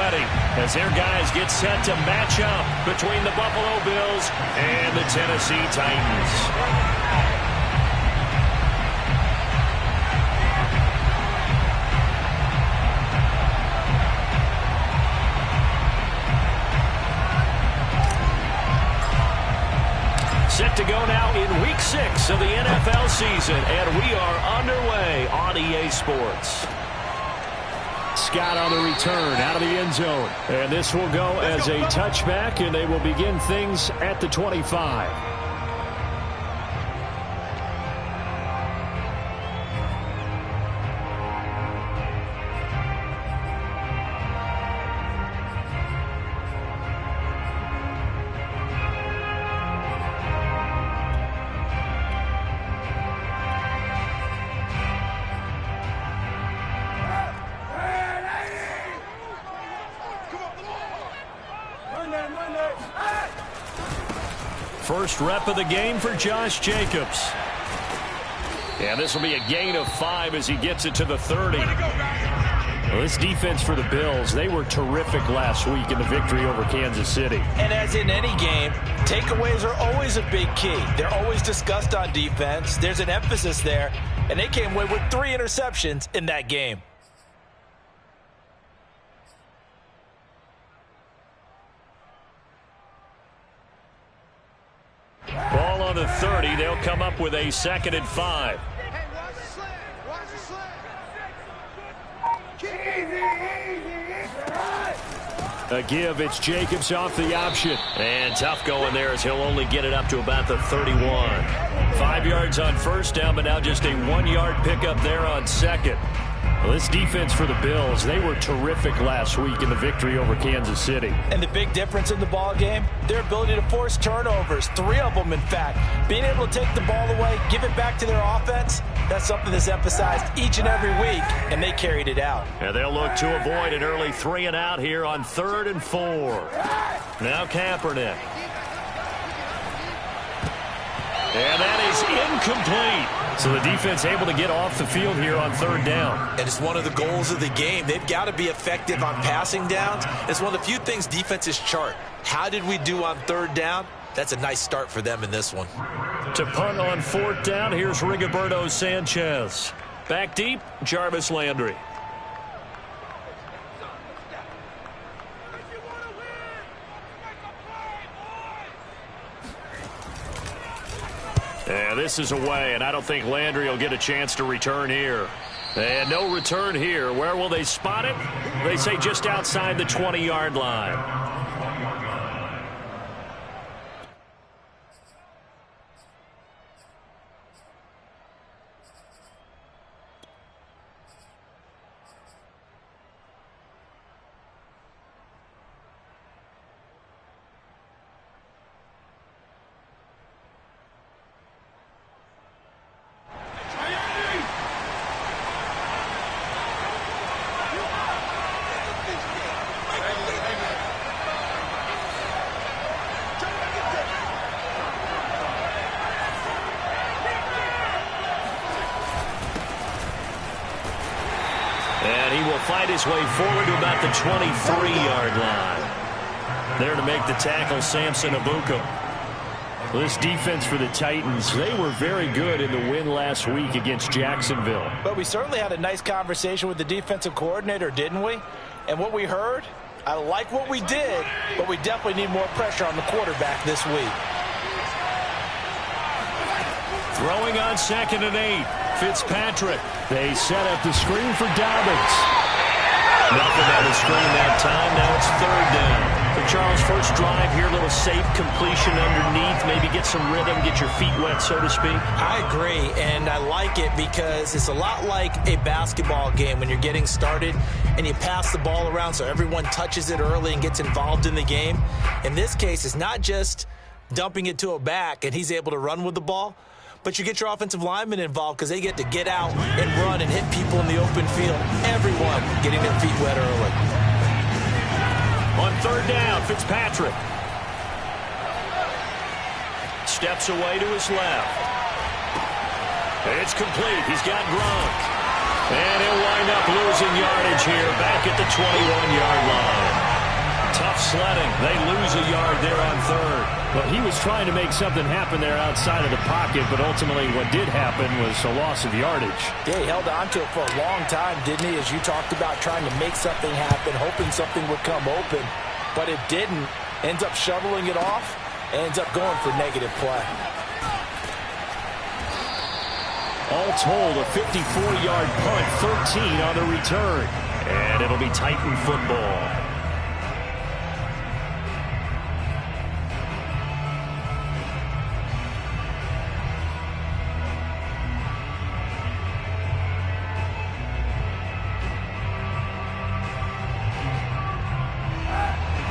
ready as their guys get set to match up between the Buffalo Bills and the Tennessee Titans. Set to go now in Week 6 of the NFL season, and we are underway on EA Sports. Scott on the return out of the end zone, and this will go as a touchback, and they will begin things at the 25. First rep of the game for Josh Jacobs. And this will be a gain of 5 as he gets it to the 30. Well, this defense for the Bills, they were terrific last week in the victory over Kansas City. And as in any game, takeaways are always a big key. They're always discussed on defense. There's an emphasis there, and they came away with 3 interceptions in that game. Ball on the 30. They'll come up with a 2nd and 5. A give. It's Jacobs off the option. And tough going there as he'll only get it up to about the 31. 5 yards on first down, but now just a 1-yard pickup there on second. Well, this defense for the Bills, they were terrific last week in the victory over Kansas City. And the big difference in the ball game, their ability to force turnovers, 3 of them in fact. Being able to take the ball away, give it back to their offense, that's something that's emphasized each and every week, and they carried it out. And they'll look to avoid an early 3 and out here on 3rd and 4. Now Kaepernick. And that is incomplete. So the defense able to get off the field here on 3rd down. And it's one of the goals of the game. They've got to be effective on passing downs. It's one of the few things defenses chart. How did we do on 3rd down? That's a nice start for them in this one. To punt on 4th down, here's Rigoberto Sanchez. Back deep, Jarvis Landry. And this is away, and I don't think Landry will get a chance to return here. And no return here. Where will they spot it? They say just outside the 20-yard line. Fight his way forward to about the 23-yard line. There to make the tackle, Samson Ebukam. This defense for the Titans, they were very good in the win last week against Jacksonville. But we certainly had a nice conversation with the defensive coordinator, didn't we? And what we heard, I like what we did, but we definitely need more pressure on the quarterback this week. Throwing on 2nd and 8. Fitzpatrick. They set up the screen for Dobbins. Nothing on the screen that time. Now it's 3rd down. For Charles, first drive here, a little safe completion underneath. Maybe get some rhythm, get your feet wet, so to speak. I agree, and I like it because it's a lot like a basketball game when you're getting started and you pass the ball around so everyone touches it early and gets involved in the game. In this case, it's not just dumping it to a back and he's able to run with the ball, but you get your offensive linemen involved because they get to get out and run and hit people in the open field. Everyone getting their feet wet early. On 3rd down, Fitzpatrick. Steps away to his left. It's complete. He's got Gronk. And he'll wind up losing yardage here back at the 21-yard line. sledding. They lose a yard there on third. Well, he was trying to make something happen there outside of the pocket, but ultimately what did happen was a loss of yardage. Yeah, he held on to it for a long time, didn't he? As you talked about trying to make something happen, hoping something would come open, but it didn't. Ends up shoveling it off, ends up going for negative play. All told, a 54-yard punt, 13 on the return. And it'll be Titan football.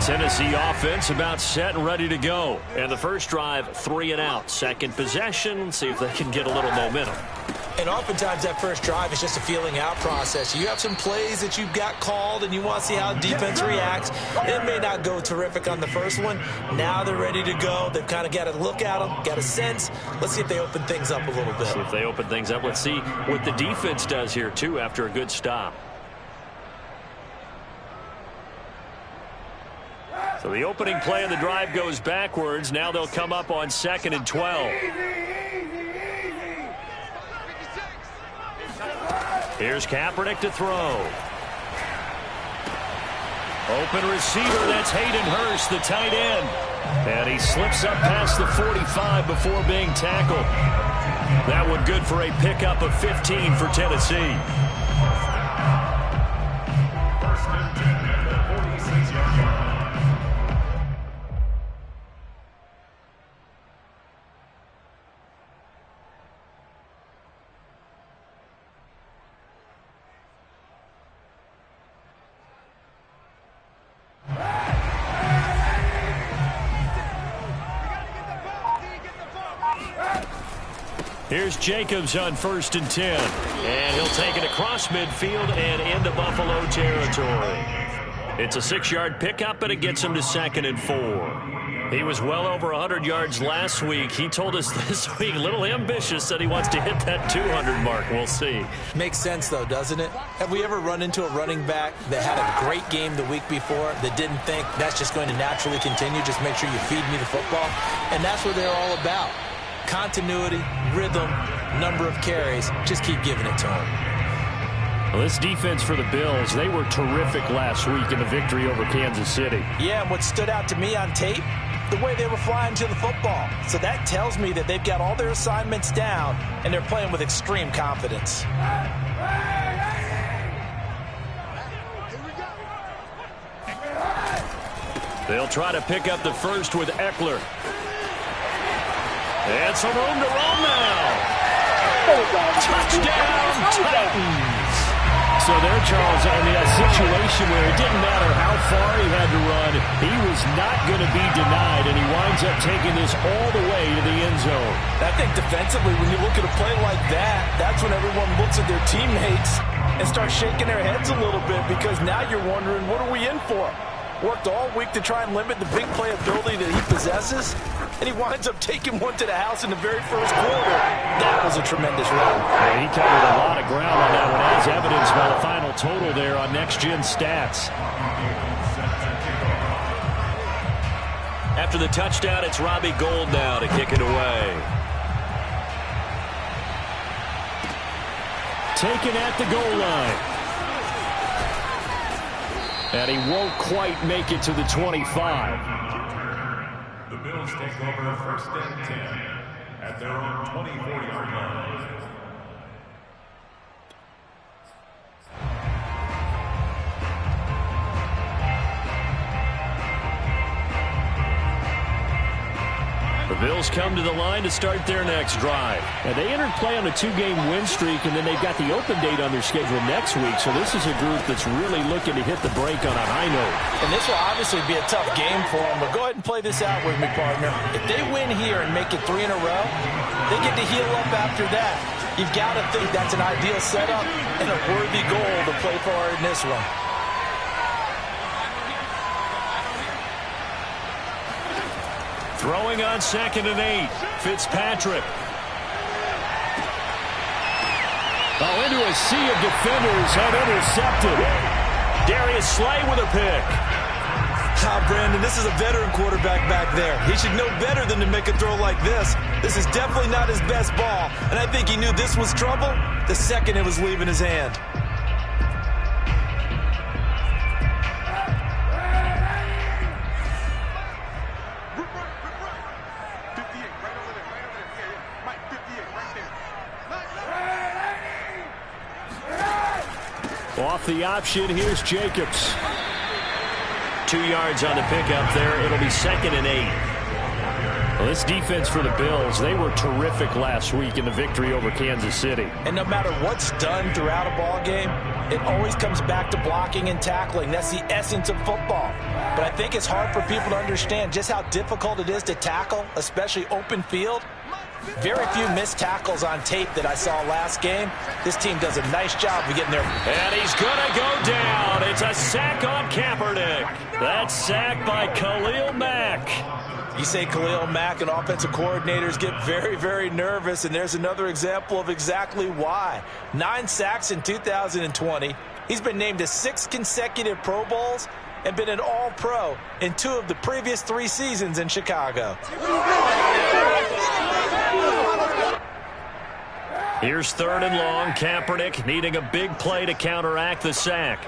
Tennessee offense about set and ready to go. And the first drive, 3 and out. Second possession, see if they can get a little momentum. And oftentimes that first drive is just a feeling out process. You have some plays that you've got called and you want to see how defense reacts. It may not go terrific on the first one. Now they're ready to go. They've kind of got to look at them, got a sense. Let's see if they open things up a little bit. See if they open things up. Let's see what the defense does here, too, after a good stop. So the opening play of the drive goes backwards. Now they'll come up on 2nd and 12. Here's Kaepernick to throw. Open receiver, that's Hayden Hurst, the tight end. And he slips up past the 45 before being tackled. That one good for a pickup of 15 for Tennessee. Here's Jacobs on 1st and 10. And he'll take it across midfield and into Buffalo territory. It's a 6-yard pickup, and it gets him to 2nd and 4. He was well over 100 yards last week. He told us this week, a little ambitious, that he wants to hit that 200 mark. We'll see. Makes sense, though, doesn't it? Have we ever run into a running back that had a great game the week before that didn't think that's just going to naturally continue? Just make sure you feed me the football. And that's what they're all about. Continuity, rhythm, number of carries. Just keep giving it to them. Well, this defense for the Bills, they were terrific last week in the victory over Kansas City. Yeah, and what stood out to me on tape, the way they were flying to the football. So that tells me that they've got all their assignments down, and they're playing with extreme confidence. They'll try to pick up the first with Eckler. And some room to roam now. Touchdown, Titans. So there, Charles, I mean, a situation where it didn't matter how far he had to run, he was not going to be denied, and he winds up taking this all the way to the end zone. I think defensively, when you look at a play like that, that's when everyone looks at their teammates and starts shaking their heads a little bit, because now you're wondering, what are we in for? Worked all week to try and limit the big play ability that he possesses, and he winds up taking one to the house in the very first quarter. That was a tremendous run. Yeah, he covered a lot of ground on that one, as evidenced by the final total there on Next Gen Stats. After the touchdown, it's Robbie Gould now to kick it away. Taken at the goal line. And he won't quite make it to the 25. The Bills take over 1st and 10 at their own 24-yard line. The Bills come to the line to start their next drive. And they entered play on a 2-game win streak, and then they've got the open date on their schedule next week. So this is a group that's really looking to hit the break on a high note. And this will obviously be a tough game for them, but go ahead and play this out with me, partner. If they win here and make it 3 in a row, they get to heal up after that. You've got to think that's an ideal setup and a worthy goal to play for in this one. Throwing on 2nd and 8, Fitzpatrick. Oh, into a sea of defenders and intercepted. Darius Slay with a pick. Brandon, And this is a veteran quarterback back there. He should know better than to make a throw like this. This is definitely not his best ball. And I think he knew this was trouble the second it was leaving his hand. Off the option, here's Jacobs. 2 yards on the pickup there. It'll be 2nd and 8. Well, this defense for the Bills, they were terrific last week in the victory over Kansas City. And no matter what's done throughout a ball game, it always comes back to blocking and tackling. That's the essence of football. But I think it's hard for people to understand just how difficult it is to tackle, especially open field. Very few missed tackles on tape that I saw last game. This team does a nice job of getting there. And he's going to go down. It's a sack on Kaepernick. That's sacked by Khalil Mack. You say Khalil Mack and offensive coordinators get very, very nervous, and there's another example of exactly why. 9 sacks in 2020. He's been named to 6 consecutive Pro Bowls and been an All-Pro in 2 of the previous 3 seasons in Chicago. Here's 3rd and long. Kaepernick needing a big play to counteract the sack.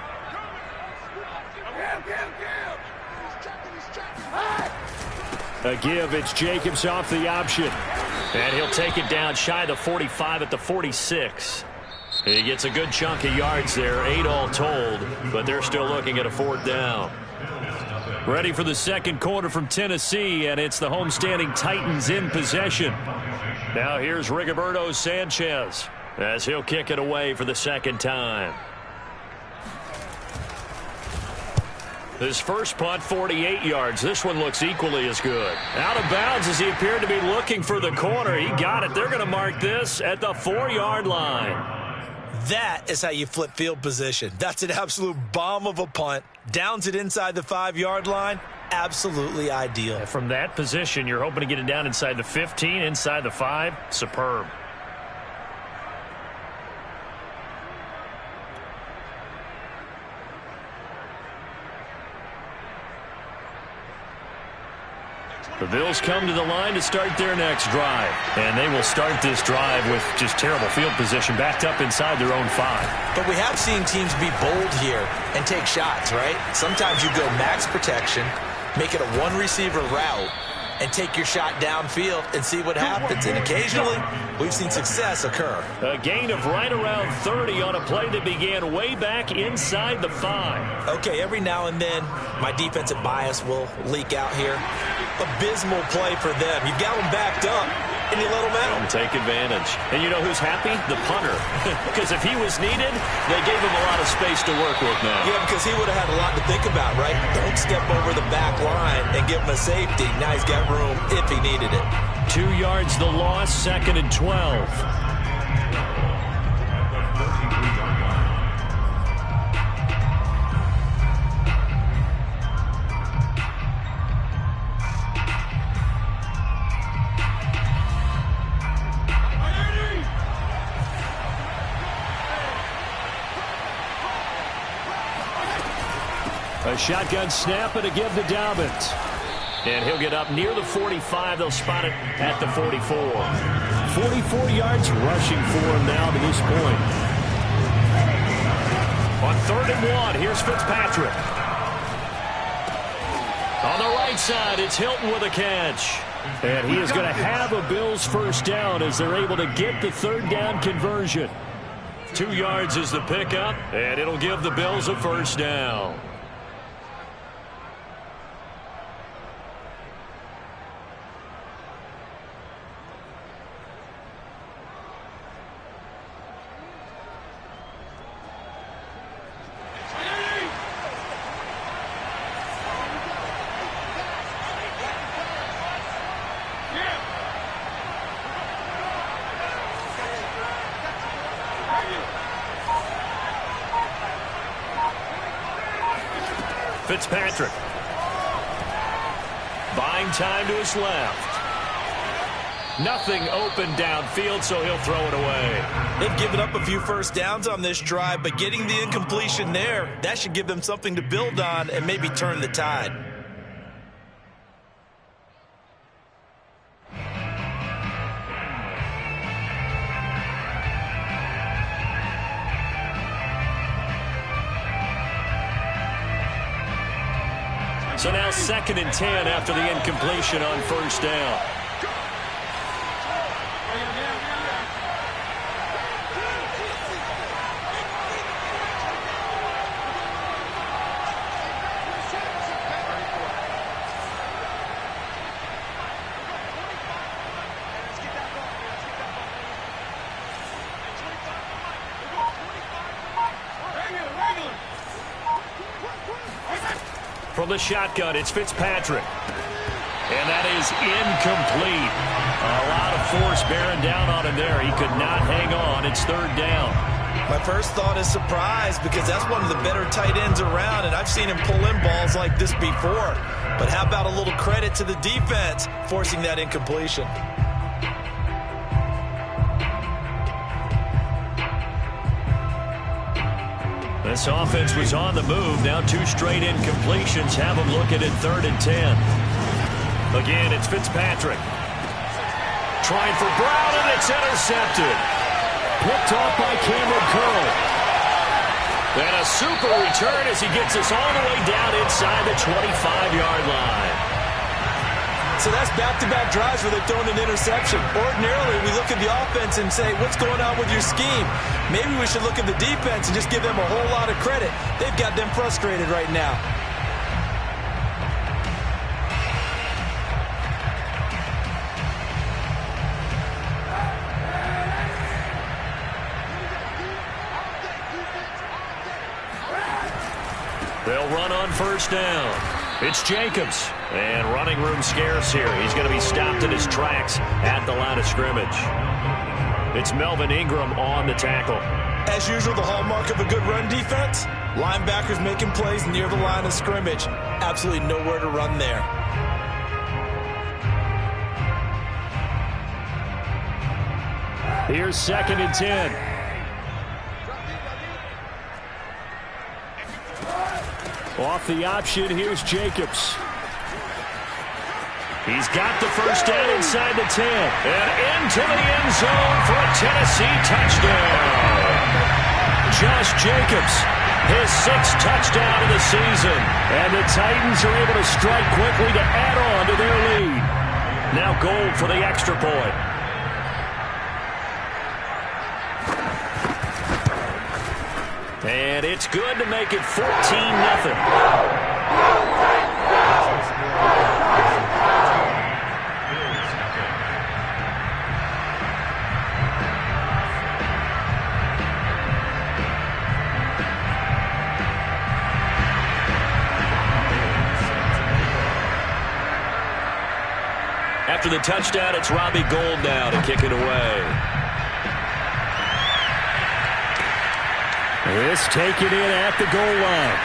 A give, it's Jacobs off the option. And he'll take it down shy of the 45 at the 46. He gets a good chunk of yards there, 8 all told, but they're still looking at a 4th down. Ready for the second quarter from Tennessee, and it's the homestanding Titans in possession. Now here's Rigoberto Sanchez as he'll kick it away for the 2nd time. His first punt, 48 yards. This one looks equally as good. Out of bounds as he appeared to be looking for the corner. He got it. They're going to mark this at the 4-yard line. That is how you flip field position. That's an absolute bomb of a punt. Downs it inside the 5-yard line. Absolutely ideal. From that position, you're hoping to get it down inside the 15, inside the 5. Superb. The Bills come to the line to start their next drive. And they will start this drive with just terrible field position, backed up inside their own 5. But we have seen teams be bold here and take shots, right? Sometimes you go max protection, make it a 1-receiver route, and take your shot downfield and see what happens. And occasionally, we've seen success occur. A gain of right around 30 on a play that began way back inside the 5. Okay, every now and then, my defensive bias will leak out here. Abysmal play for them. You've got them backed up, and you let them out. Take advantage. And you know who's happy? The punter. Because if he was needed, they gave him a lot of space to work with now. Yeah, because he would have had a lot to think about, right? Don't step over the back line and give him a safety. Now he's got room if he needed it. 2 yards the loss, 2nd and 12. A shotgun snap and a give to Dobbins. And he'll get up near the 45. They'll spot it at the 44. 44 yards rushing for him now to this point. On 3rd and 1, here's Fitzpatrick. On the right side, it's Hilton with a catch. And he is going to have a Bills first down as they're able to get the 3rd down conversion. 2 yards is the pickup, and it'll give the Bills a first down. Fitzpatrick. Buying time to his left. Nothing open downfield, so he'll throw it away. They've given up a few first downs on this drive, but getting the incompletion there, that should give them something to build on and maybe turn the tide. So now 2nd and 10 after the incompletion on first down. From the shotgun, it's Fitzpatrick. And that is incomplete. A lot of force bearing down on him there. He could not hang on. It's 3rd down. My first thought is surprise because that's one of the better tight ends around, and I've seen him pull in balls like this before. But how about a little credit to the defense forcing that incompletion? This offense was on the move. Now 2 straight incompletions have them looking at 3rd and 10. Again, it's Fitzpatrick. Trying for Brown, and it's intercepted. Picked off by Cameron Curl. And a super return as he gets us all the way down inside the 25-yard line. So that's back-to-back drives where they've thrown an interception. Ordinarily, we look at the offense and say, what's going on with your scheme? Maybe we should look at the defense and just give them a whole lot of credit. They've got them frustrated right now. They'll run on first down. It's Jacobs. And running room scarce here. He's going to be stopped in his tracks at the line of scrimmage. It's Melvin Ingram on the tackle. As usual, the hallmark of a good run defense, linebackers making plays near the line of scrimmage. Absolutely nowhere to run there. Here's 2nd and 10. Off the option, here's Jacobs. He's got the first down inside the 10. And into the end zone for a Tennessee touchdown. Josh Jacobs, his 6th touchdown of the season. And the Titans are able to strike quickly to add on to their lead. Now Gold for the extra point. And it's good to make it 14-0. After the touchdown, it's Robbie Gould now to kick it away. This taken in at the goal line.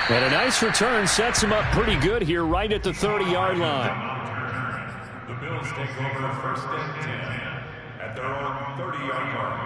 And a nice return sets him up pretty good here right at the 30-yard line. The Bills take over 1st and 10 at their own 30-yard line.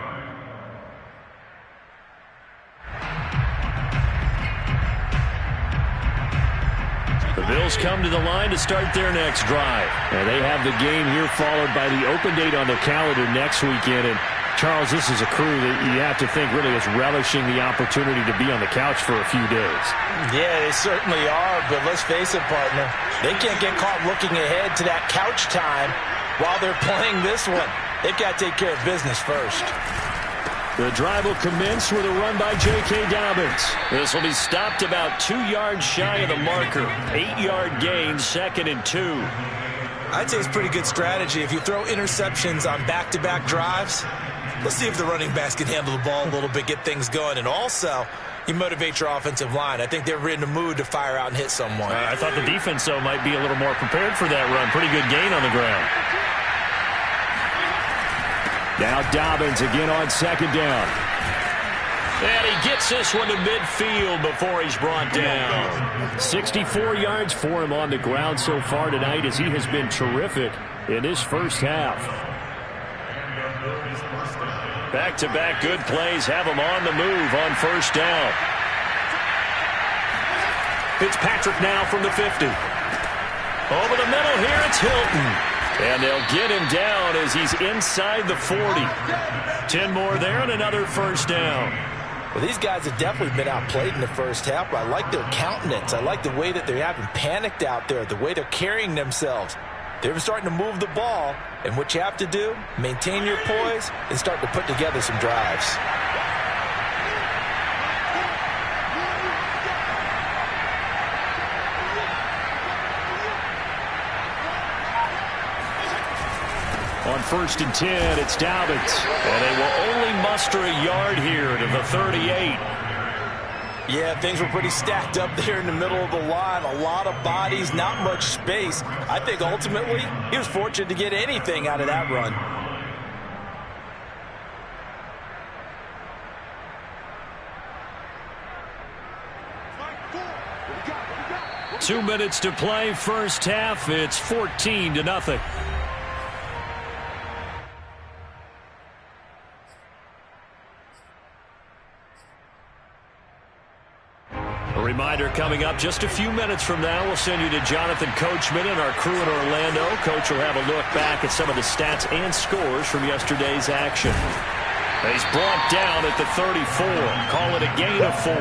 The Bills come to the line to start their next drive. And they have the game here followed by the open date on their calendar next weekend. And Charles, this is a crew that you have to think really is relishing the opportunity to be on the couch for a few days. Yeah, they certainly are, but let's face it, partner. They can't get caught looking ahead to that couch time while they're playing this one. They've got to take care of business first. The drive will commence with a run by J.K. Dobbins. This will be stopped about 2 yards shy of the marker. 8-yard gain, 2nd and 2. I'd say it's pretty good strategy. If you throw interceptions on back-to-back drives, let's see if the running backs can handle the ball a little bit, get things going, and also you motivate your offensive line. I think they're in the mood to fire out and hit someone. I thought the defense, though, might be a little more prepared for that run. Pretty good gain on the ground. Now Dobbins again on 2nd down. And he gets this one to midfield before he's brought down. 64 yards for him on the ground so far tonight as he has been terrific in this first half. Back-to-back good plays have him on the move on first down. Fitzpatrick now from the 50. Over the middle here, it's Hilton. And they'll get him down as he's inside the 40. 10 more there and another first down. Well, these guys have definitely been outplayed in the first half, but I like their countenance. I like the way that they haven't panicked out there, the way they're carrying themselves. They're starting to move the ball, and what you have to do, maintain your poise and start to put together some drives. On 1st and 10, it's Dobbins. And they will only muster a yard here to the 38. Yeah, things were pretty stacked up there in the middle of the line. A lot of bodies, not much space. I think ultimately he was fortunate to get anything out of that run. Two minutes to play, first half. It's 14-0. A reminder coming up just a few minutes from now. We'll send you to Jonathan Coachman and our crew in Orlando. Coach will have a look back at some of the stats and scores from yesterday's action. He's brought down at the 34. Call it a gain of 4.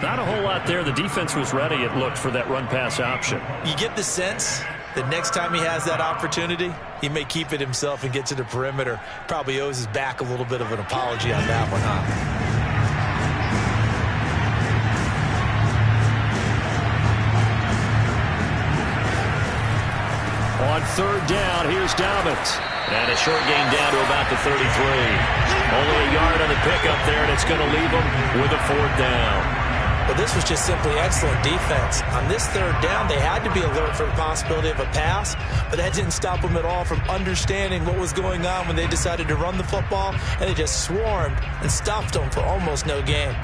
Not a whole lot there. The defense was ready, it looked, for that run-pass option. You get the sense that next time he has that opportunity, he may keep it himself and get to the perimeter. Probably owes his back a little bit of an apology on that one, huh? On 3rd down, here's Dobbins. And a short gain down to about the 33. Only a yard on the pickup there, and it's going to leave them with a 4th down. Well, this was just simply excellent defense. On this 3rd down, they had to be alert for the possibility of a pass, but that didn't stop them at all from understanding what was going on when they decided to run the football, and they just swarmed and stuffed them for almost no gain.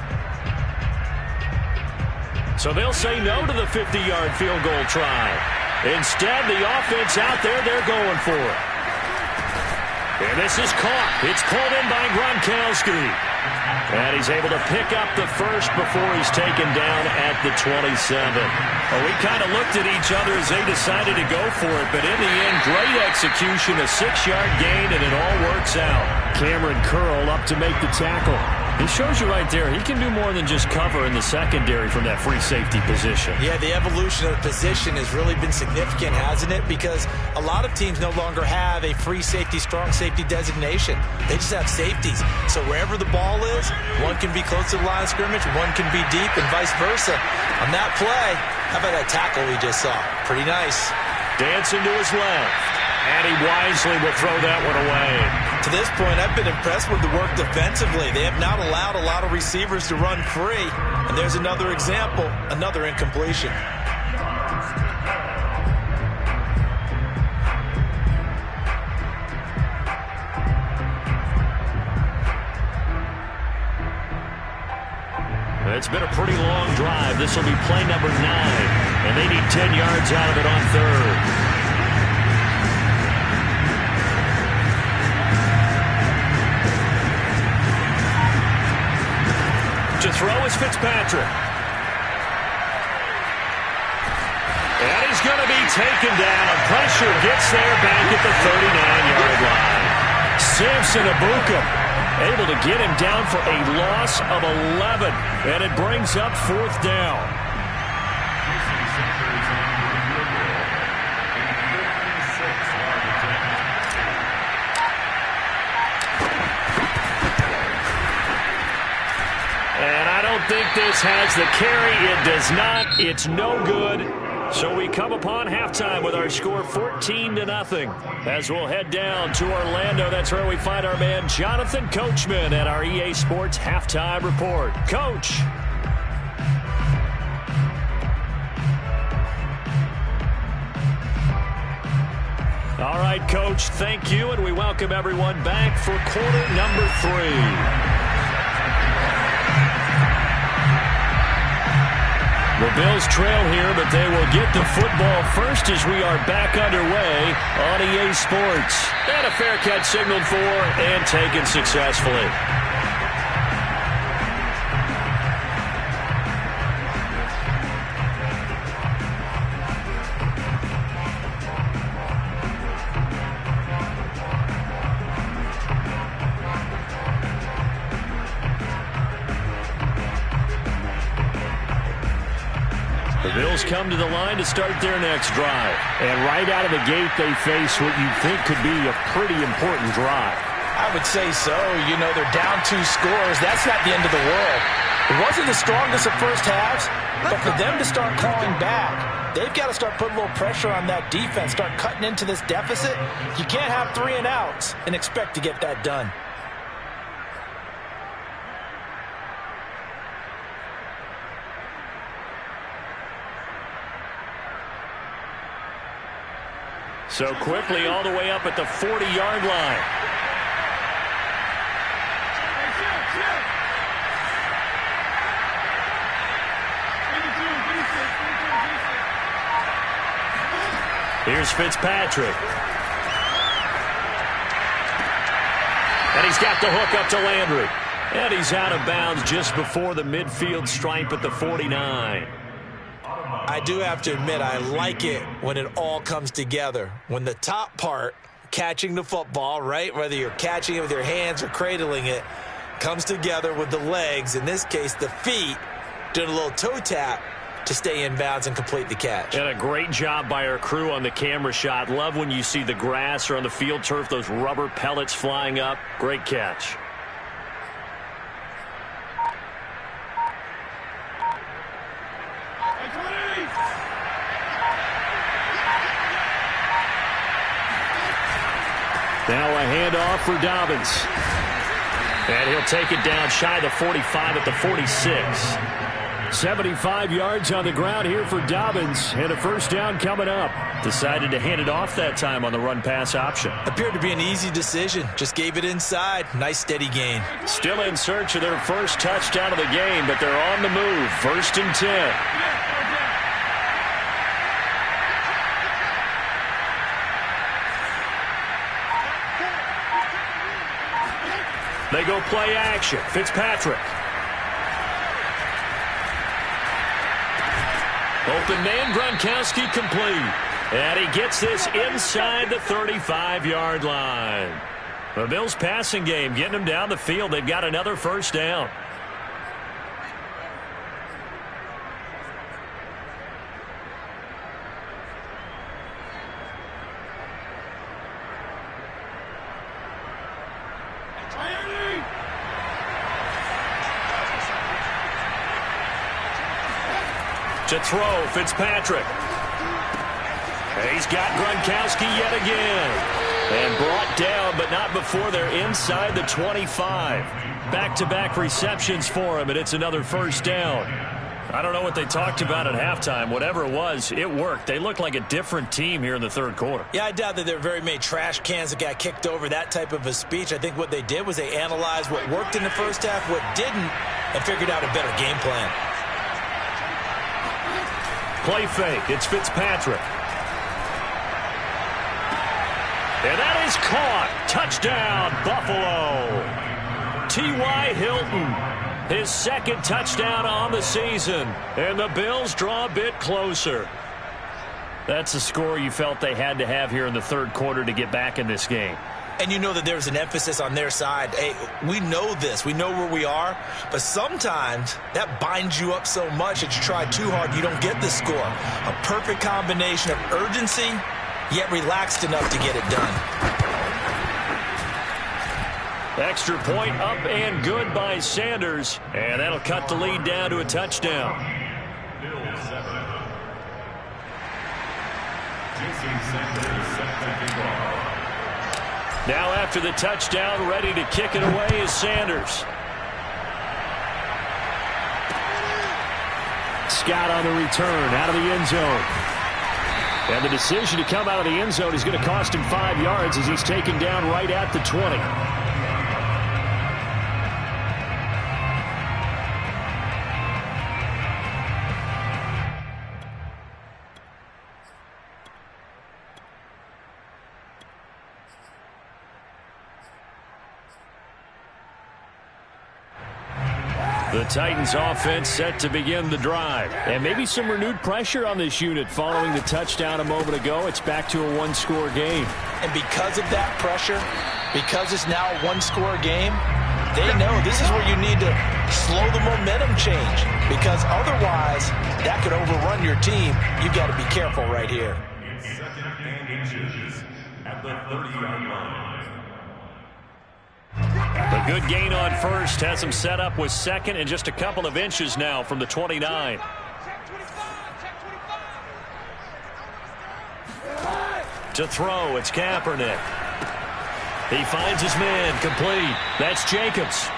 So they'll say no to the 50-yard field goal try. Instead, the offense out there, they're going for it. And this is caught. It's called in by Gronkowski. And he's able to pick up the first before he's taken down at the 27. Well, we kind of looked at each other as they decided to go for it, but in the end, great execution, a 6-yard gain, and it all works out. Cameron Curl up to make the tackle. He shows you right there, he can do more than just cover in the secondary from that free safety position. Yeah, the evolution of the position has really been significant, hasn't it? Because a lot of teams no longer have a free safety, strong safety designation. They just have safeties. So wherever the ball is, one can be close to the line of scrimmage, one can be deep, and vice versa. On that play, how about that tackle we just saw? Pretty nice. Dancing to his left. And he wisely will throw that one away. To this point, I've been impressed with the work defensively. They have not allowed a lot of receivers to run free. And there's another example, another incompletion. It's been a pretty long drive. This will be play number 9. And they need 10 yards out of it on 3rd. To throw is Fitzpatrick. And he's going to be taken down. Pressure gets there back at the 39-yard line. Samson Ebukam able to get him down for a loss of 11. And it brings up 4th down. I don't think this has the carry. It does not. It's no good. So we come upon halftime with our score 14-0. As we'll head down to Orlando, that's where we find our man Jonathan Coachman at our EA Sports Halftime Report. Coach. All right, Coach, thank you, and we welcome everyone back for quarter number 3. The Bills trail here, but they will get the football first as we are back underway on EA Sports. And a fair catch signaled for and taken successfully. The Bills come to the line to start their next drive. And right out of the gate, they face what you think could be a pretty important drive. I would say so. You know, they're down 2 scores. That's not the end of the world. It wasn't the strongest of first halves, but for them to start clawing back, they've got to start putting a little pressure on that defense, start cutting into this deficit. You can't have 3 and outs and expect to get that done. So quickly all the way up at the 40-yard line. Here's Fitzpatrick. And he's got the hook up to Landry. And he's out of bounds just before the midfield stripe at the 49. I do have to admit, I like it when it all comes together. When the top part, catching the football, right, whether you're catching it with your hands or cradling it, comes together with the legs, in this case the feet, doing a little toe tap to stay in bounds and complete the catch. And a great job by our crew on the camera shot. Love when you see the grass or on the field turf, those rubber pellets flying up. Great catch. Now a handoff for Dobbins. And he'll take it down shy of the 45 at the 46. 75 yards on the ground here for Dobbins, and a first down coming up. Decided to hand it off that time on the run-pass option. Appeared to be an easy decision. Just gave it inside. Nice steady gain. Still in search of their first touchdown of the game, but they're on the move. 1st and 10. They go play action. Fitzpatrick. Open man, Gronkowski complete. And he gets this inside the 35-yard line. The Bills passing game getting them down the field. They've got another first down. To throw, Fitzpatrick. He's got Gronkowski yet again. And brought down, but not before they're inside the 25. Back-to-back receptions for him, and it's another first down. I don't know what they talked about at halftime. Whatever it was, it worked. They look like a different team here in the third quarter. Yeah, I doubt that there were very many trash cans that got kicked over, that type of a speech. I think what they did was they analyzed what worked in the first half, what didn't, and figured out a better game plan. Play fake. It's Fitzpatrick. And that is caught. Touchdown, Buffalo. T.Y. Hilton, his second touchdown on the season. And the Bills draw a bit closer. That's the score you felt they had to have here in the third quarter to get back in this game. And you know that there's an emphasis on their side. Hey, we know this. We know where we are. But sometimes that binds you up so much that you try too hard, you don't get the score. A perfect combination of urgency, yet relaxed enough to get it done. Extra point up and good by Sanders. And that'll cut the lead down to a touchdown. Bills 7. Jason Sanders set to kick off. Now after the touchdown, ready to kick it away is Sanders. Scott on the return out of the end zone. And the decision to come out of the end zone is going to cost him 5 yards as he's taken down right at the 20. The Titans offense set to begin the drive. And maybe some renewed pressure on this unit following the touchdown a moment ago. It's back to a one-score game. And because of that pressure, because it's now a one-score game, They know this is where you need to slow the momentum change, because otherwise that could overrun your team. You've got to be careful right here. Second and inches at the 30-yard line. A good gain on first has him set up with second and just a couple of inches now from the 29. To throw, it's Kaepernick. He finds his man, complete. That's Jacobs.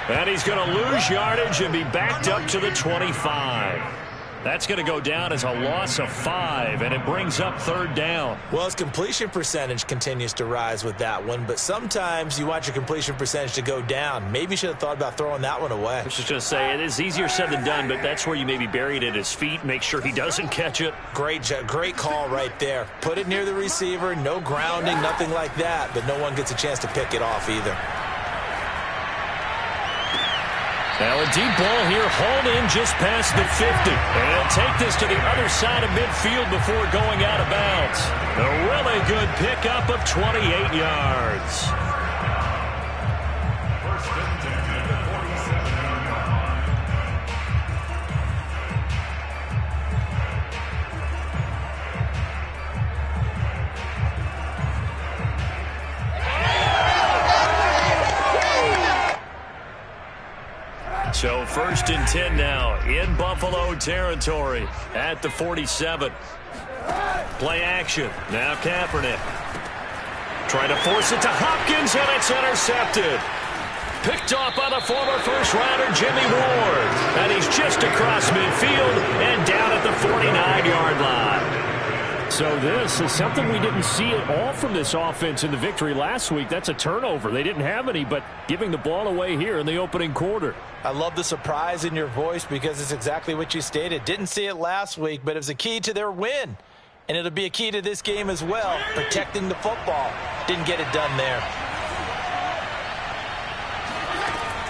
And he's going to lose yardage and be backed up to the 25. That's going to go down as a loss of 5, and it brings up third down. Well, his completion percentage continues to rise with that one, but sometimes you want your completion percentage to go down. Maybe you should have thought about throwing that one away. I was just going to say, it is easier said than done, but that's where you maybe bury it at his feet, make sure he doesn't catch it. Great call right there. Put it near the receiver, no grounding, nothing like that, but no one gets a chance to pick it off either. Now a deep ball here, hauled in just past the 50. And he'll take this to the other side of midfield before going out of bounds. A really good pickup of 28 yards. First and 10 at the 47-yard line. So first and 10 now in Buffalo territory at the 47. Play action. Now Kaepernick. Trying to force it to Hopkins, and it's intercepted. Picked off by the former first-rounder Jimmy Ward. And he's just across midfield and down at the 49-yard line. So this is something we didn't see at all from this offense in the victory last week. That's a turnover. They didn't have any, but giving the ball away here in the opening quarter. I love the surprise in your voice because it's exactly what you stated. Didn't see it last week, but it was a key to their win. And it'll be a key to this game as well, protecting the football. Didn't get it done there.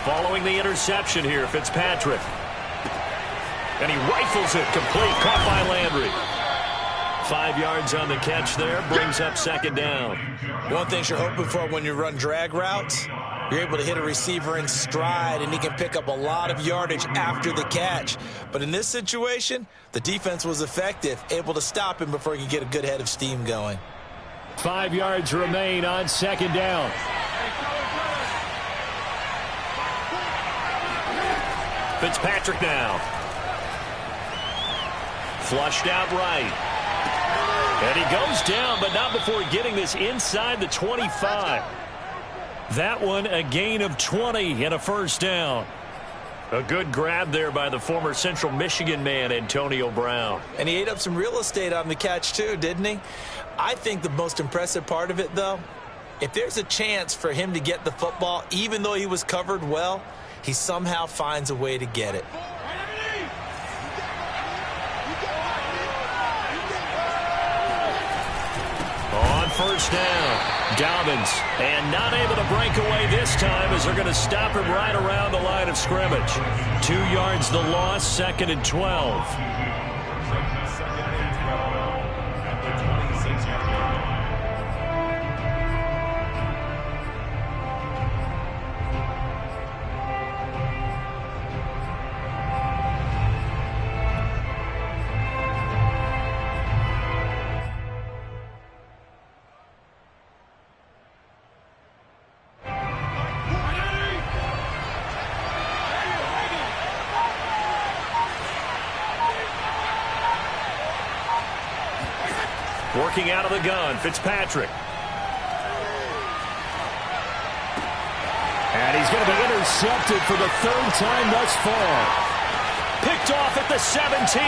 Following the interception here, Fitzpatrick. And he rifles it complete, caught by Landry. 5 yards on the catch there, brings up second down. One thing you're hoping for when you run drag routes, you're able to hit a receiver in stride, and he can pick up a lot of yardage after the catch. But in this situation, the defense was effective, able to stop him before he could get a good head of steam going. 5 yards remain on second down. Fitzpatrick now. Flushed out right. And he goes down, but not before getting this inside the 25. That one a gain of 20 and a first down. A good grab there by the former Central Michigan man, Antonio Brown. And he ate up some real estate on the catch too, didn't he? I think the most impressive part of it, though, if there's a chance for him to get the football, even though he was covered well, he somehow finds a way to get it. On first down, Dobbins, and not able to break away this time as they're going to stop him right around the line of scrimmage. 2 yards the loss, second and 12. Second and 12 at the 26-yard line. Working out of the gun, Fitzpatrick. And he's going to be intercepted for the third time thus far. Picked off at the 17.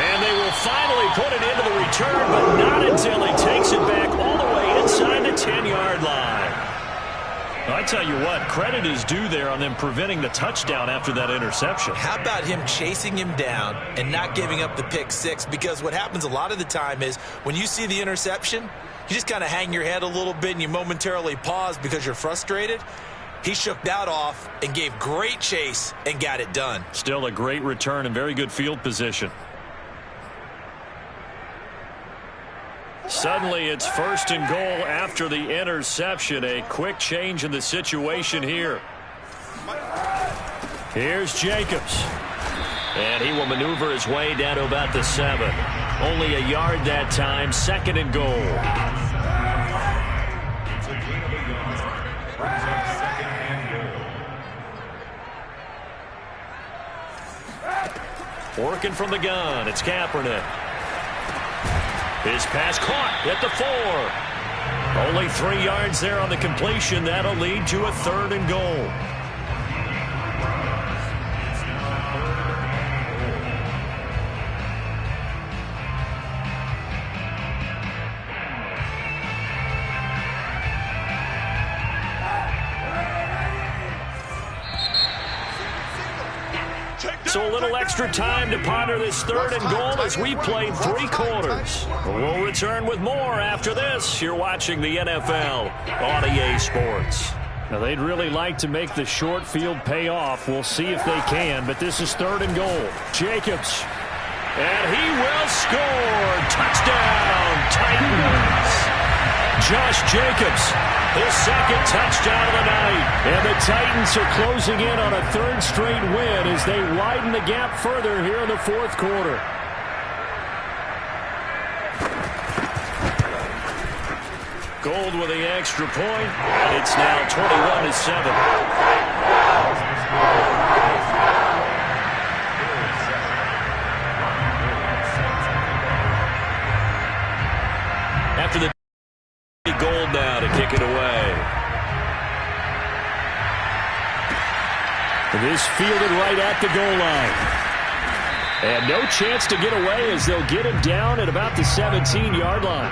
And they will finally put it into the return, but not until he takes it back all the way inside the 10-yard line. I tell you what, credit is due there on them preventing the touchdown after that interception. How about him chasing him down and not giving up the pick six? Because what happens a lot of the time is when you see the interception, you just kind of hang your head a little bit and you momentarily pause because you're frustrated. He shook that off and gave great chase and got it done. Still a great return and very good field position. Suddenly it's 1st and goal after the interception. A quick change in the situation here. Here's Jacobs. And he will maneuver his way down to about the 7. Only a yard that time. 2nd and goal. Working from the gun. It's Kaepernick. His pass caught at the 4. Only 3 yards there on the completion. That'll lead to a 3rd and goal. So a little extra time to ponder this 3rd and goal as we played 3 quarters. We'll return with more after this. You're watching the NFL on EA Sports. Now, they'd really like to make the short field pay off. We'll see if they can, but this is 3rd and goal. Jacobs. And he will score. Touchdown, Titans. Josh Jacobs, his 2nd touchdown of the night. And the Titans are closing in on a 3rd straight win as they widen the gap further here in the 4th quarter. Gold with the extra point, and it's now 21-7. After the Gold now to kick it away. This fielded right at the goal line. And no chance to get away as they'll get him down at about the 17-yard line.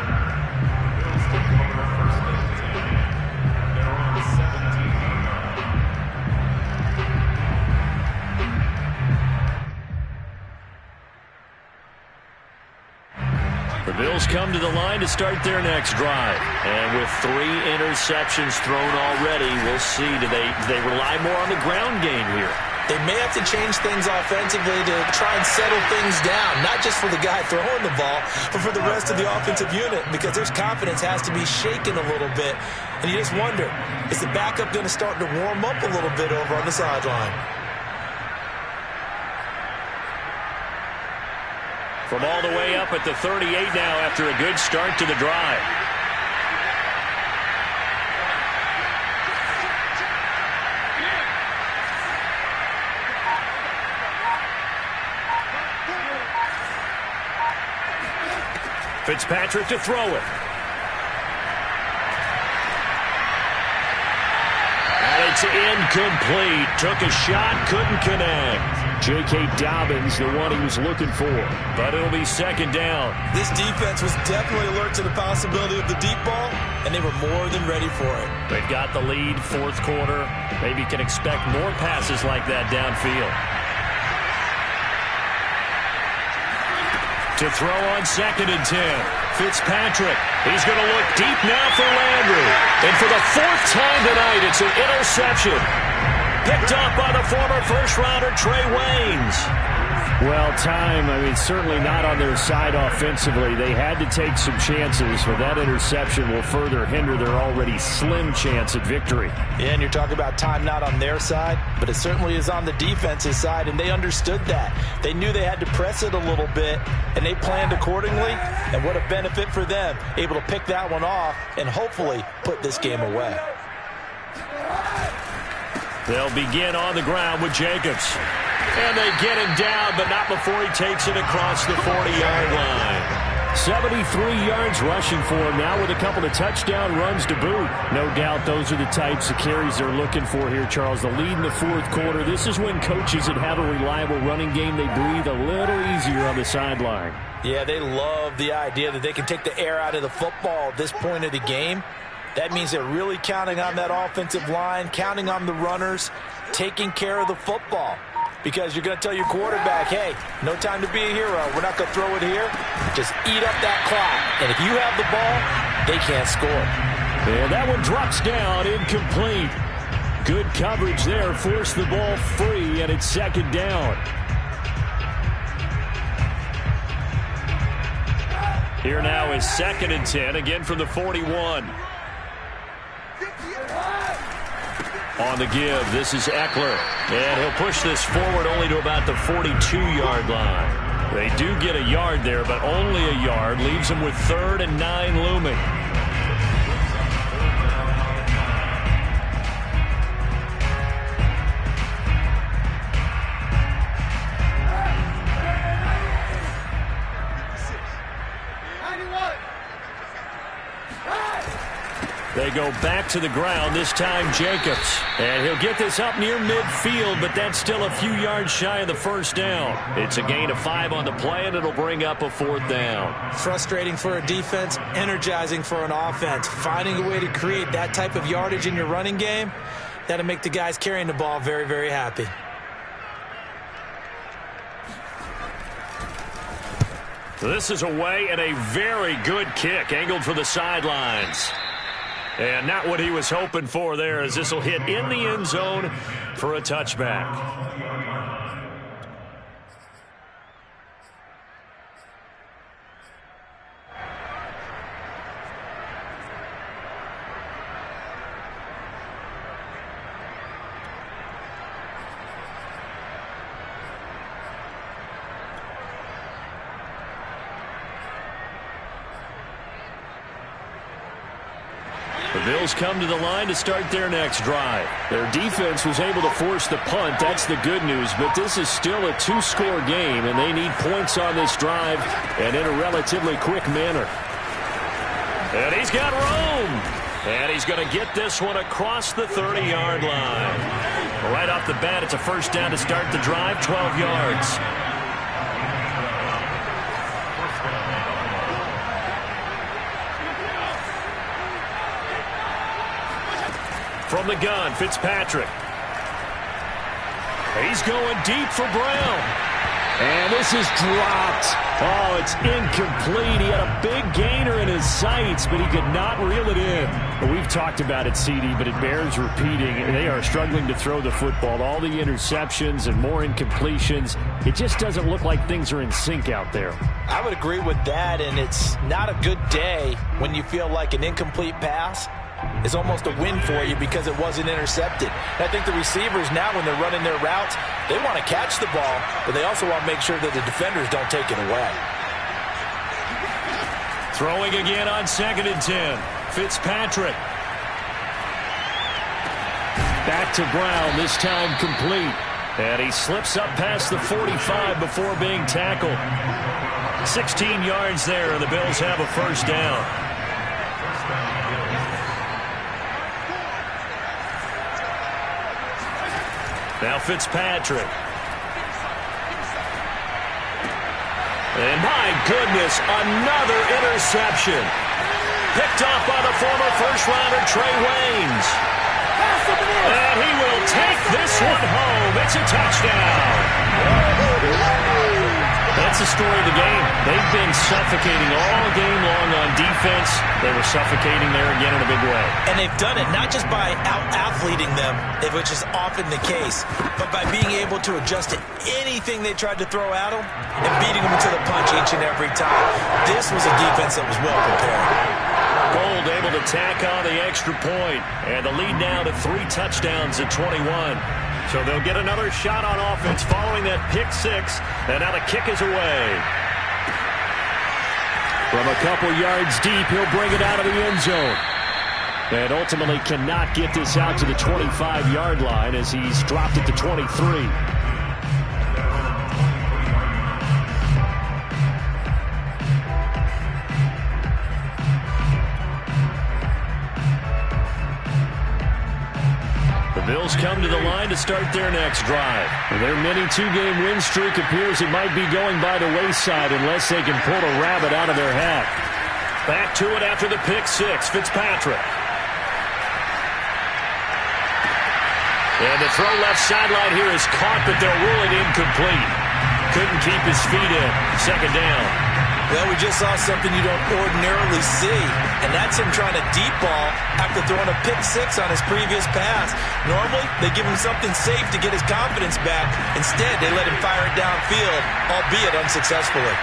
The Bills come to the line to start their next drive. And with 3 interceptions thrown already, we'll see. Do they rely more on the ground game here? They may have to change things offensively to try and settle things down, not just for the guy throwing the ball, but for the rest of the offensive unit, because their confidence has to be shaken a little bit. And you just wonder, is the backup going to start to warm up a little bit over on the sideline? From all the way up at the 38 now after a good start to the drive. Fitzpatrick to throw it. And it's incomplete. Took a shot, couldn't connect. J.K. Dobbins, the one he was looking for. But it'll be 2nd down. This defense was definitely alert to the possibility of the deep ball, and they were more than ready for it. They've got the lead, 4th quarter. Maybe can expect more passes like that downfield. To throw on 2nd and 10. Fitzpatrick. He's going to look deep now for Landry. And for the 4th time tonight, it's an interception. Picked up by the former first-rounder Trey Waynes. Well, certainly not on their side offensively. They had to take some chances, but that interception will further hinder their already slim chance at victory. Yeah, and you're talking about time not on their side, but it certainly is on the defense's side, and they understood that. They knew they had to press it a little bit, and they planned accordingly, and what a benefit for them, able to pick that one off and hopefully put this game away. They'll begin on the ground with Jacobs. And they get him down, but not before he takes it across the 40-yard line. 73 yards rushing for him now with a couple of touchdown runs to boot. No doubt those are the types of carries they're looking for here, Charles. The lead in the 4th quarter. This is when coaches that have a reliable running game, they breathe a little easier on the sideline. Yeah, they love the idea that they can take the air out of the football at this point of the game. That means they're really counting on that offensive line, counting on the runners, taking care of the football. Because you're going to tell your quarterback, hey, no time to be a hero. We're not going to throw it here. Just eat up that clock. And if you have the ball, they can't score. And that one drops down, incomplete. Good coverage there, forced the ball free, and it's 2nd down. Here now is 2nd and 10, again from the 41. On the give, this is Eckler. And he'll push this forward only to about the 42-yard line. They do get a yard there, but only a yard. Leaves them with 3rd and 9 looming. They go back to the ground, this time Jacobs. And he'll get this up near midfield, but that's still a few yards shy of the first down. It's a gain of 5 on the play, and it'll bring up a 4th down. Frustrating for a defense, energizing for an offense. Finding a way to create that type of yardage in your running game, that'll make the guys carrying the ball very, very happy. This is away and a very good kick, angled for the sidelines. And not what he was hoping for there, as this will hit in the end zone for a touchback. The Bills come to the line to start their next drive. Their defense was able to force the punt. That's the good news. But this is still a 2-score game, and they need points on this drive and in a relatively quick manner. And he's got room. And he's going to get this one across the 30-yard line. Right off the bat, it's a first down to start the drive, 12 yards. From the gun, Fitzpatrick. He's going deep for Brown. And this is dropped. Oh, it's incomplete. He had a big gainer in his sights, but he could not reel it in. Well, we've talked about it, CD, but it bears repeating. They are struggling to throw the football. All the interceptions and more incompletions. It just doesn't look like things are in sync out there. I would agree with that, and it's not a good day when you feel like an incomplete pass is almost a win for you because it wasn't intercepted. And I think the receivers now, when they're running their routes, they want to catch the ball, but they also want to make sure that the defenders don't take it away. Throwing again on 2nd and 10. Fitzpatrick. Back to Brown, this time complete. And he slips up past the 45 before being tackled. 16 yards there, and the Bills have a first down. Now Fitzpatrick. And my goodness, another interception. Picked off by the former first-rounder Trey Waynes. And he will take this one home. It's a touchdown. That's the story of the game. They've been suffocating all game long on defense. They were suffocating there again in a big way. And they've done it not just by out-athleting them, which is often the case, but by being able to adjust to anything they tried to throw at them and beating them to the punch each and every time. This was a defense that was well prepared. Gold able to tack on the extra point, and the lead now to 3 touchdowns at 21. So they'll get another shot on offense following that pick 6, and now the kick is away. From a couple yards deep, he'll bring it out of the end zone. And ultimately cannot get this out to the 25-yard line as he's dropped it to 23. The Bills come to the line to start their next drive. Their mini 2-game win streak appears it might be going by the wayside unless they can pull a rabbit out of their hat. Back to it after the pick 6, Fitzpatrick. And the throw left sideline here is caught, but they'll rule it incomplete. Couldn't keep his feet in. Second down. Well, we just saw something you don't ordinarily see, and that's him trying to deep ball after throwing a pick 6 on his previous pass. Normally, they give him something safe to get his confidence back. Instead, they let him fire it downfield, albeit unsuccessfully.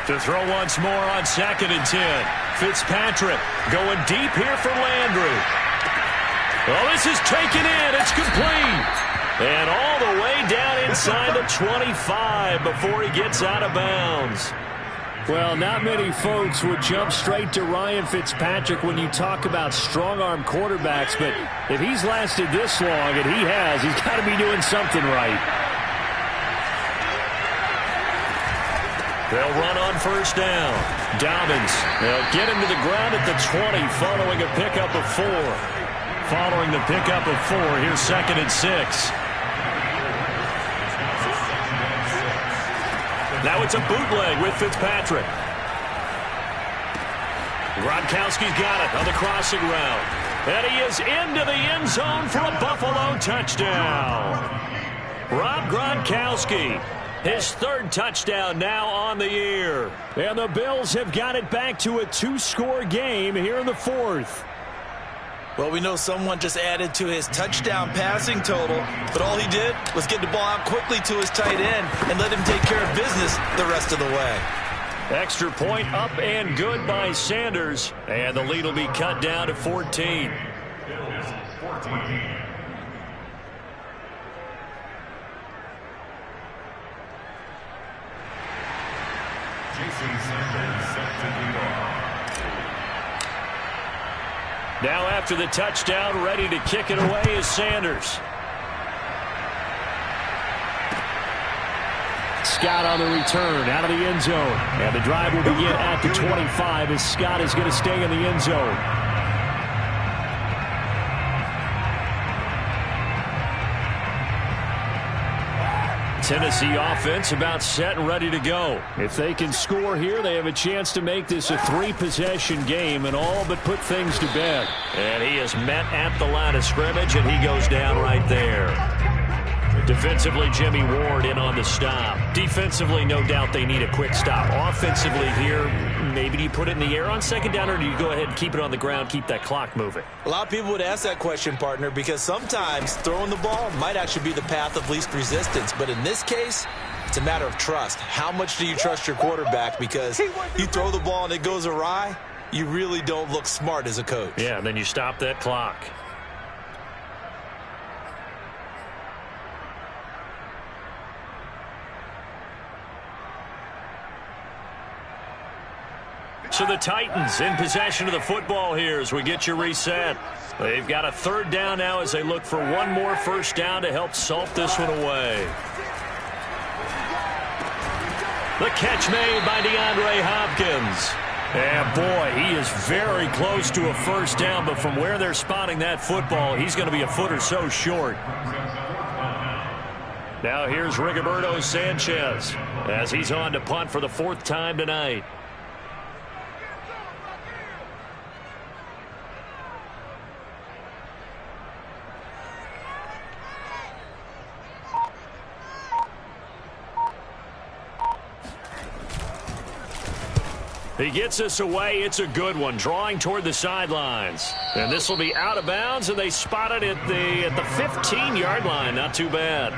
To throw once more on 2nd and 10. Fitzpatrick going deep here for Landry. Oh, this is taken in. It's complete. And all the way down inside the 25 before he gets out of bounds. Well, not many folks would jump straight to Ryan Fitzpatrick when you talk about strong-arm quarterbacks, but if he's lasted this long, and he has, he's got to be doing something right. They'll run on 1st down. Dobbins, they'll get him to the ground at the 20 following a pickup of 4. Following the pickup of 4, here's 2nd and 6. Now it's a bootleg with Fitzpatrick. Gronkowski's got it on the crossing route. And he is into the end zone for a Buffalo touchdown. Rob Gronkowski, his 3rd touchdown now on the year. And the Bills have got it back to a 2-score game here in the 4th. Well, we know someone just added to his touchdown passing total, but all he did was get the ball out quickly to his tight end and let him take care of business the rest of the way. Extra point up and good by Sanders, and the lead will be cut down to 14. Bills 14. Jason Sanders set to lead off. Now after the touchdown, ready to kick it away is Sanders. Scott on the return out of the end zone. And the drive will begin at the 25 as Scott is going to stay in the end zone. Tennessee offense about set and ready to go. If they can score here, they have a chance to make this a 3-possession game and all but put things to bed. And he is met at the line of scrimmage, and he goes down right there. Defensively, Jimmy Ward in on the stop. Defensively, no doubt they need a quick stop. Offensively here, maybe do you put it in the air on 2nd down, or do you go ahead and keep it on the ground, keep that clock moving? A lot of people would ask that question, partner, because sometimes throwing the ball might actually be the path of least resistance. But in this case, it's a matter of trust. How much do you trust your quarterback? Because you throw the ball and it goes awry, you really don't look smart as a coach. Yeah, and then you stop that clock. So the Titans in possession of the football here as we get you reset. They've got a 3rd down now as they look for one more 1st down to help salt this one away. The catch made by DeAndre Hopkins. And boy, he is very close to a 1st down, but from where they're spotting that football, he's going to be a foot or so short. Now here's Rigoberto Sanchez as he's on to punt for the 4th time tonight. He gets us away. It's a good one, drawing toward the sidelines. And this will be out of bounds, and they spot it at the 15-yard line. Not too bad.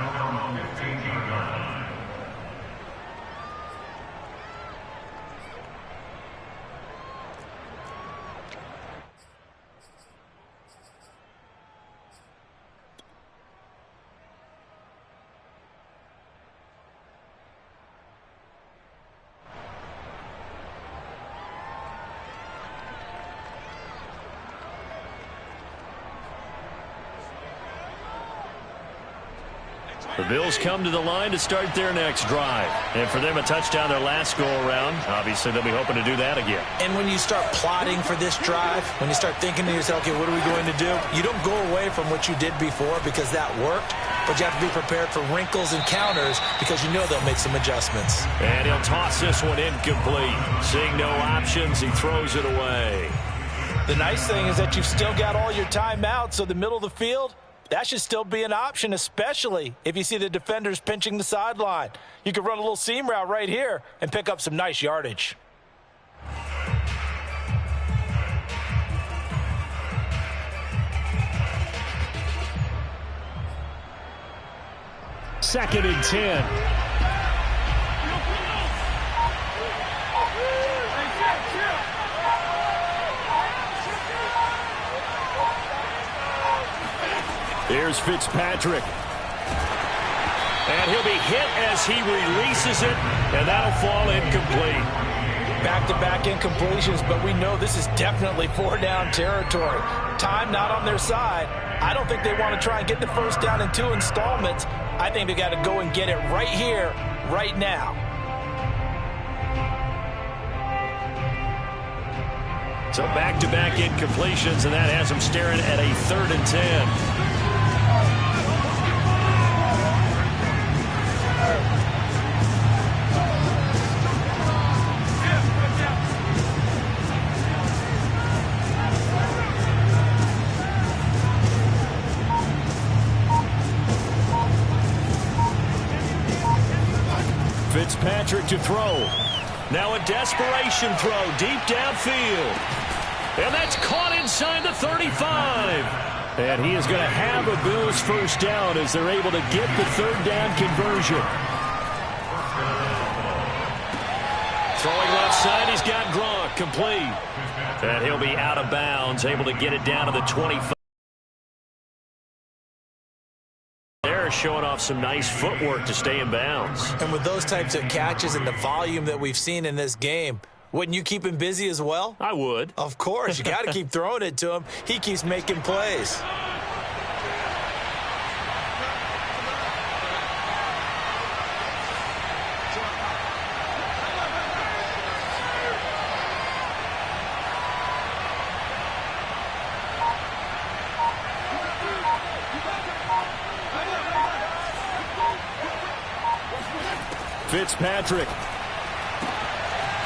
The Bills come to the line to start their next drive. And for them, a touchdown their last go-around. Obviously, they'll be hoping to do that again. And when you start plotting for this drive, when you start thinking to yourself, okay, what are we going to do? You don't go away from what you did before because that worked. But you have to be prepared for wrinkles and counters because you know they'll make some adjustments. And he'll toss this one incomplete. Seeing no options, he throws it away. The nice thing is that you've still got all your timeouts, so the middle of the field, that should still be an option, especially if you see the defenders pinching the sideline. You can run a little seam route right here and pick up some nice yardage. Second and 10. Here's Fitzpatrick. And he'll be hit as he releases it, and that'll fall incomplete. Back-to-back incompletions, but we know this is definitely 4-down territory. Time not on their side. I don't think they want to try and get the first down in 2 installments. I think they got to go and get it right here, right now. So back-to-back incompletions, and that has them staring at a 3rd and 10. Fitzpatrick to throw. Now a desperation throw deep downfield. And that's caught inside the 35. And he is going to have a Bills first down as they're able to get the 3rd down conversion. Throwing left side, he's got Gronk complete. And he'll be out of bounds, able to get it down to the 25. Showing off some nice footwork to stay in bounds. And with those types of catches and the volume that we've seen in this game, wouldn't you keep him busy as well? I would. Of course. You got to keep throwing it to him. He keeps making plays. Fitzpatrick.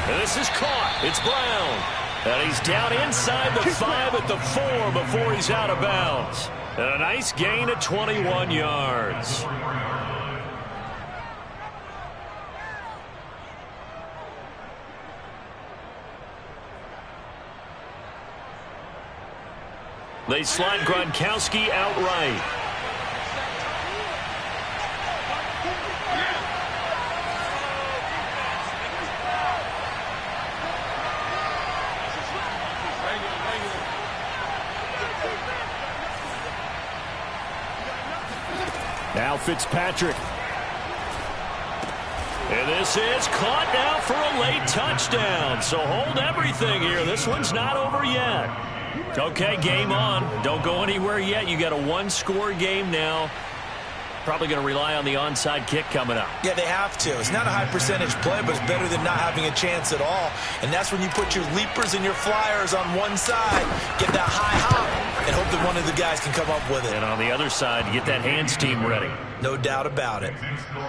And this is caught. It's Brown. And he's down inside the 5 at the 4 before he's out of bounds. And a nice gain of 21 yards. They slide Gronkowski outright. Now Fitzpatrick. And this is caught now for a late touchdown. So hold everything here. This one's not over yet. Okay, game on. Don't go anywhere yet. You got a 1-score game now. Probably going to rely on the onside kick coming up. Yeah, they have to. It's not a high percentage play, but it's better than not having a chance at all. And that's when you put your leapers and your flyers on one side, get that high hop, and hope that one of the guys can come up with it. And on the other side, get that hands team ready. No doubt about it.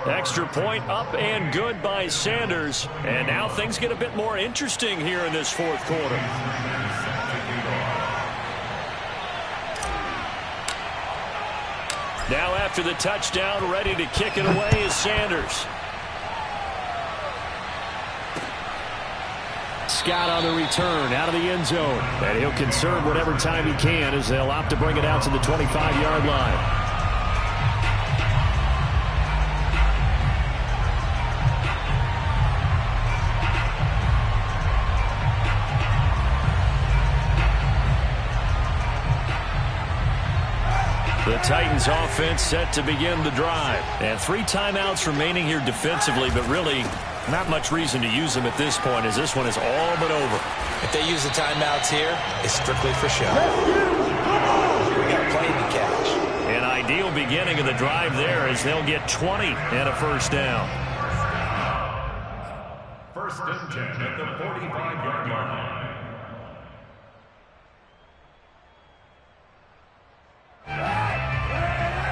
Extra point up and good by Sanders. And now things get a bit more interesting here in this 4th quarter. Now after the touchdown, ready to kick it away is Sanders. Scott on the return out of the end zone. And he'll conserve whatever time he can as they'll opt to bring it out to the 25-yard line. The Titans offense set to begin the drive. And 3 timeouts remaining here defensively, but really not much reason to use them at this point as this one is all but over. If they use the timeouts here, it's strictly for show. We got plenty to catch. An ideal beginning of the drive there as they'll get 20 and a first down. 1st and 10 at the 45-yard line.